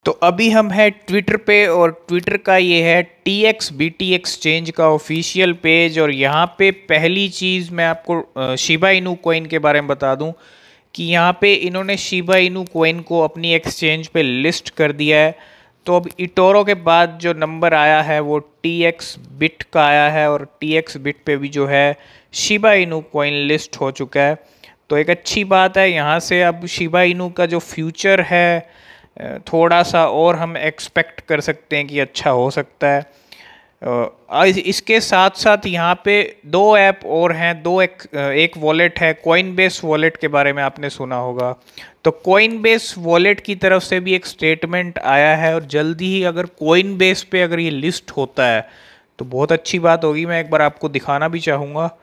तो अभी हम हैं ट्विटर पे और ट्विटर का ये है TXBT एक्सचेंज का ऑफिशियल पेज। और यहाँ पे पहली चीज़ मैं आपको शिबा इनू कॉइन के बारे में बता दूँ कि यहाँ पे इन्होंने शिबा इनू कॉइन को अपनी एक्सचेंज पे लिस्ट कर दिया है। तो अब इटोरो के बाद जो नंबर आया है वो TXBit का आया है और TXBit पे भी जो है शिबा इनू कॉइन लिस्ट हो चुका है। तो एक अच्छी बात है, यहाँ से अब शिबा इनू का जो फ्यूचर है थोड़ा सा और हम एक्सपेक्ट कर सकते हैं कि अच्छा हो सकता है। इसके साथ साथ यहाँ पे दो ऐप और हैं, एक वॉलेट है कॉइनबेस वॉलेट के बारे में आपने सुना होगा। तो कॉइनबेस वॉलेट की तरफ से भी एक स्टेटमेंट आया है और जल्दी ही अगर कॉइनबेस पे अगर ये लिस्ट होता है तो बहुत अच्छी बात होगी। मैं एक बार आपको दिखाना भी चाहूँगा।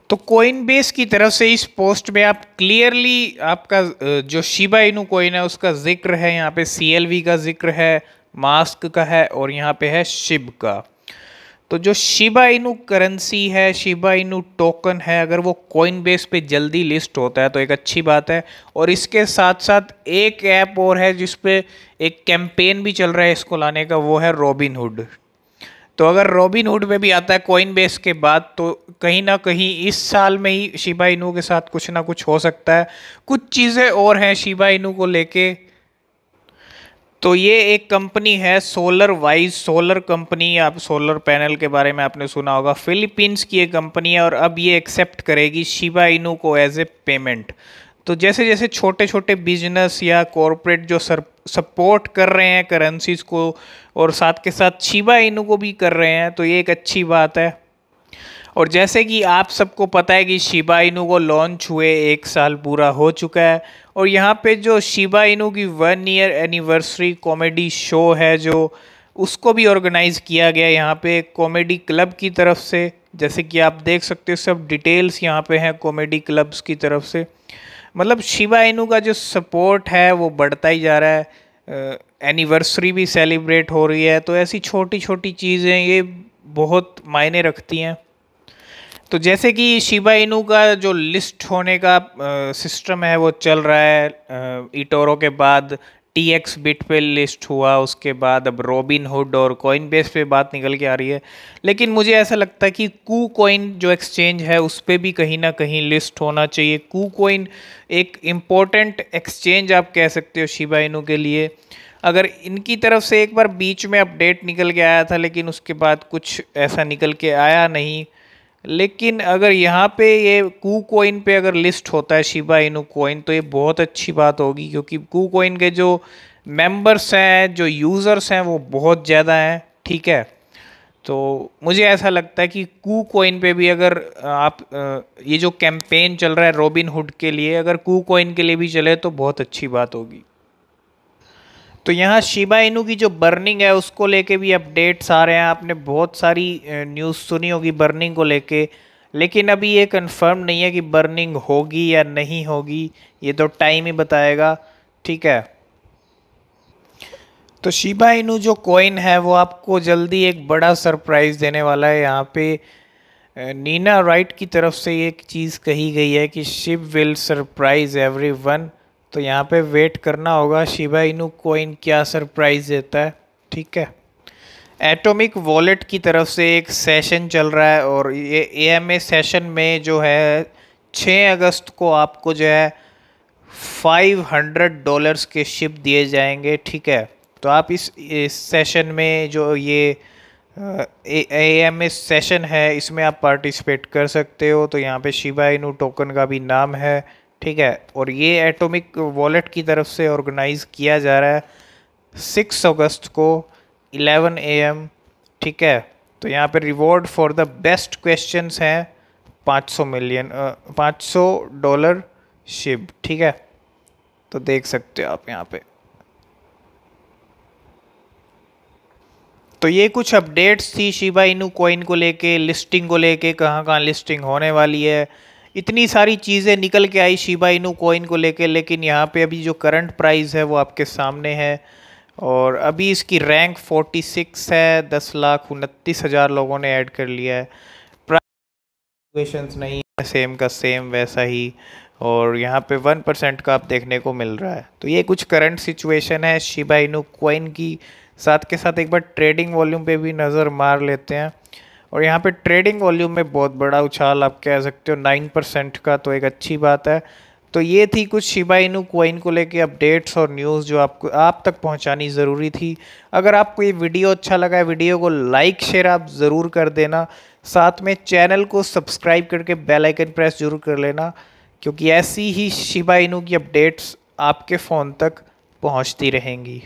तो कॉइनबेस की तरफ से इस पोस्ट में आप क्लियरली आपका जो शिबा इनू कॉइन है उसका जिक्र है, यहाँ पे CLV का जिक्र है, मास्क का है और यहाँ पे है शिब का। तो जो शिबा इनू करेंसी है, शिबा इनू टोकन है, अगर वो कॉइनबेस पे जल्दी लिस्ट होता है तो एक अच्छी बात है। और इसके साथ साथ एक ऐप और है जिसपे एक कैंपेन भी चल रहा है इसको लाने का, वो है रॉबिनहुड। तो अगर रॉबिनहुड में भी आता है कॉइनबेस के बाद तो कहीं ना कहीं इस साल में ही शिबा इनू के साथ कुछ ना कुछ हो सकता है। कुछ चीज़ें और हैं शिबा इनू को लेके। तो ये एक कंपनी है सोलर वाइज, सोलर कंपनी, आप सोलर पैनल के बारे में आपने सुना होगा। फिलीपींस की एक कंपनी है और अब ये एक्सेप्ट करेगी शिबा इनू को एज ए पेमेंट। तो जैसे जैसे छोटे छोटे बिजनेस या कॉरपोरेट जो सपोर्ट कर रहे हैं करेंसीज को और साथ के साथ शिबा इनू को भी कर रहे हैं तो ये एक अच्छी बात है। और जैसे कि आप सबको पता है कि शिबा इनू को लॉन्च हुए 1 साल पूरा हो चुका है और यहाँ पे जो शिबा इनू की 1 ईयर एनिवर्सरी कॉमेडी शो है जो उसको भी ऑर्गेनाइज़ किया गया यहाँ पे कॉमेडी क्लब की तरफ से। जैसे कि आप देख सकते हो सब डिटेल्स यहाँ पे हैं कॉमेडी क्लब्स की तरफ से। मतलब शिबा इनू का जो सपोर्ट है वो बढ़ता ही जा रहा है, एनिवर्सरी भी सेलिब्रेट हो रही है। तो ऐसी छोटी छोटी चीज़ें ये बहुत मायने रखती हैं। तो जैसे कि शिबा इनू का जो लिस्ट होने का सिस्टम है वो चल रहा है, इटोरो के बाद TXBit पे लिस्ट हुआ, उसके बाद अब रॉबिनहुड और कॉइनबेस पे बात निकल के आ रही है। लेकिन मुझे ऐसा लगता है कि कूकॉइन जो एक्सचेंज है उस पर भी कहीं ना कहीं लिस्ट होना चाहिए। कूकॉइन एक इम्पोर्टेंट एक्सचेंज आप कह सकते हो शिबा इनू के लिए। अगर इनकी तरफ से एक बार बीच में अपडेट निकल के आया था लेकिन उसके बाद कुछ ऐसा निकल के आया नहीं। लेकिन अगर यहाँ पे ये कूकॉइन पे अगर लिस्ट होता है शिबा इनू कॉइन तो ये बहुत अच्छी बात होगी, क्योंकि कूकॉइन के जो मेंबर्स हैं, जो यूज़र्स हैं वो बहुत ज़्यादा हैं। ठीक है, तो मुझे ऐसा लगता है कि कूकॉइन पे भी अगर आप ये जो कैंपेन चल रहा है रॉबिनहुड के लिए, अगर कूकॉइन के लिए भी चले तो बहुत अच्छी बात होगी। तो यहाँ शिबा इनू की जो बर्निंग है उसको लेके भी अपडेट्स आ रहे हैं। आपने बहुत सारी न्यूज़ सुनी होगी बर्निंग को लेके, लेकिन अभी ये कंफर्म नहीं है कि बर्निंग होगी या नहीं होगी, ये तो टाइम ही बताएगा। ठीक है, तो शिबा इनू जो कॉइन है वो आपको जल्दी एक बड़ा सरप्राइज़ देने वाला है। यहाँ पे नीना राइट की तरफ से एक चीज़ कही गई है कि शिब विल सरप्राइज एवरीवन। तो यहाँ पे वेट करना होगा शिबा इनू कॉइन क्या सरप्राइज़ देता है। ठीक है, एटॉमिक वॉलेट की तरफ से एक सेशन चल रहा है और ये AMA सेशन में जो है 6 अगस्त को आपको जो है $500 के शिप दिए जाएंगे। ठीक है, तो आप इस सेशन में जो ये AMA सेशन है इसमें आप पार्टिसिपेट कर सकते हो। तो यहाँ पे शिबा इनू टोकन का भी नाम है। ठीक है, और ये एटॉमिक वॉलेट की तरफ से ऑर्गेनाइज़ किया जा रहा है 6 अगस्त को 11 AM। ठीक है, तो यहाँ पे reward for the best questions हैं $500 शिप। ठीक है, तो देख सकते हो आप यहाँ पे। तो ये कुछ अपडेट्स थी शिबा इनू कॉइन को लेके, लिस्टिंग को लेके, कहाँ कहाँ लिस्टिंग होने वाली है। इतनी सारी चीज़ें निकल के आई शिबा इनू कॉइन को लेके, लेकिन यहाँ पे अभी जो करंट प्राइस है वो आपके सामने है और अभी इसकी रैंक 46 है। 10,29,000 लोगों ने ऐड कर लिया है। प्राइस नहीं है, सेम का सेम वैसा ही और यहाँ पे 1% का आप देखने को मिल रहा है। तो ये कुछ करंट सिचुएशन है शिबा इनू कॉइन की। साथ के साथ एक बार ट्रेडिंग वॉल्यूम पे भी नज़र मार लेते हैं। और यहाँ पे ट्रेडिंग वॉल्यूम में बहुत बड़ा उछाल आप कह सकते हो 9% का, तो एक अच्छी बात है। तो ये थी कुछ शिबा इनू कॉइन को लेके अपडेट्स और न्यूज़ जो आपको आप तक पहुंचानी ज़रूरी थी। अगर आपको ये वीडियो अच्छा लगा है, वीडियो को लाइक शेयर आप ज़रूर कर देना। साथ में चैनल को सब्सक्राइब करके बेल आइकन प्रेस जरूर कर लेना, क्योंकि ऐसी ही शिबा इनू की अपडेट्स आपके फ़ोन तक पहुंचती रहेंगी।